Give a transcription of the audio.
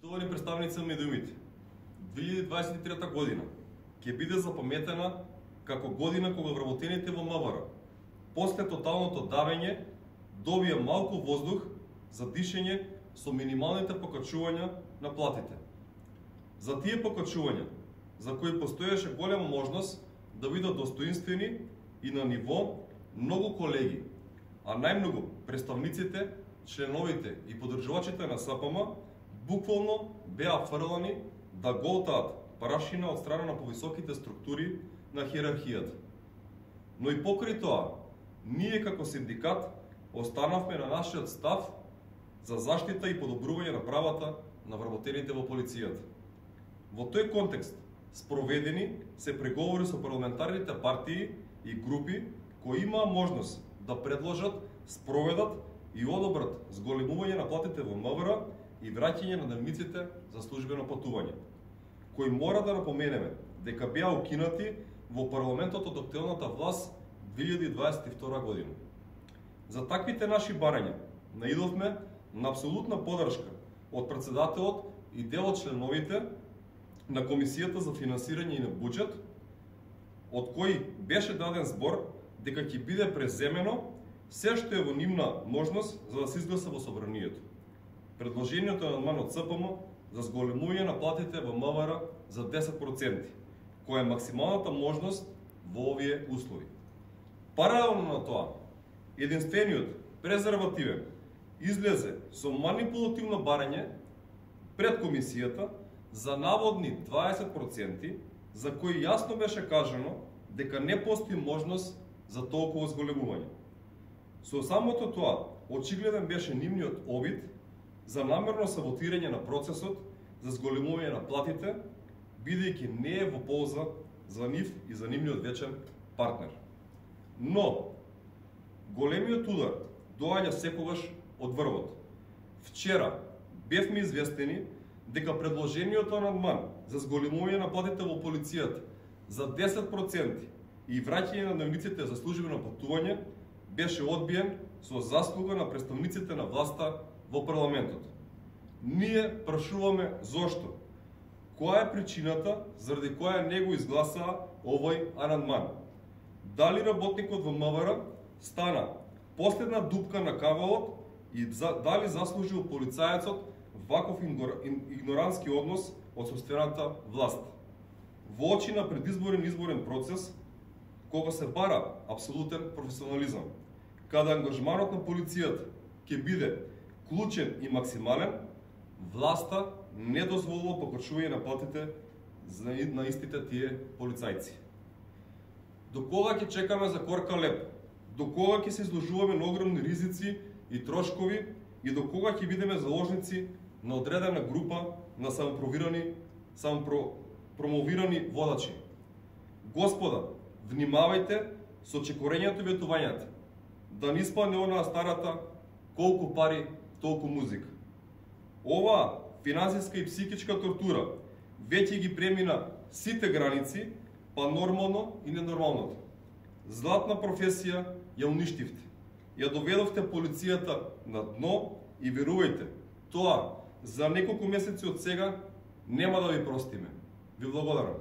Почитувани представници на медиумите, 2023 година ќе биде запаметена како година кога вработените во МВР после тоталното давење добија малку воздух за дишење со минималните покачувања на платите. За тие покачувања, за кои постоеше голема можност да бидат достоинствени и на ниво многу колеги, а најмногу представниците, членовите и поддржувачите на СПМ буквално беа фрлани да голтаат парашина од страна на повисоките структури на хиерархијата. Но и покрај тоа, ние како синдикат останавме на нашиот став за заштита и подобрување на правата на вработените во полицијата. Во тој контекст спроведени се преговори со парламентарните партии и групи кои имаа можност да предложат, спроведат и одобрат зголемување на платите во МВР и враќање на дневниците за службено патување, кои мора да напоменеме дека беа укинати во парламентот од актуелната власт 2022 година. За таквите наши барања наидовме на апсолутна поддршка од председателот и дел од членовите на Комисијата за финансирање и на буџет, од кои беше даден збор дека ќе биде преземено се што е во нивна можност за да се изгласа во собранието. Предложението на амандман од СПМ за зголемување на платите во МВР за 10%, која е максималната можност во овие услови. Паралелно на тоа, единствениот презервативен излезе со манипулативно барање пред комисијата за наводни 20%, за кои јасно беше кажано дека не постои можност за толкова зголемување. Со самото тоа, очигледен беше нивниот обид за намерно саботирање на процесот за зголемување на платите, бидејќи не е во полза за нив и за нивниот вечен партнер. Но, големиот удар доаѓа секогаш од врвот. Вчера бевме известени дека предложениот амандман за зголемување на платите во полицијата за 10% и враќање на дневниците за службено патување беше одбиен со заслуга на представниците на власта во парламентот. Ние прашуваме зошто? Која е причината заради која не го изгласаа овој амандман? Дали работникот во МВР стана последна дупка на кавалот и дали заслужил полицајецот ваков игнорантски однос од сопствената власт? Во очи на предизборен изборен процес, кога се бара апсолутен професионализам, каде ангажманот на полицијата ќе биде клучен и максимален, власта не дозволува покачување на платите на истите тие полицајци. До кога ќе чекаме за корка леп? До кога ќе се изложуваме на огромни ризици и трошкови и до кога ќе бидеме заложници на одредена група на самопромовирани водачи? Господа, внимавајте со чекорењето и ветувањата, да не испадне онаа старата колку пари, толку музика. Оваа финансиска и психичка тортура веќе ги премина сите граници, па нормално и ненормалното. Златна професија ја уништивте. Ја доведовте полицијата на дно и верувајте, тоа за неколку месеци од сега нема да ви простиме. Ви благодарам.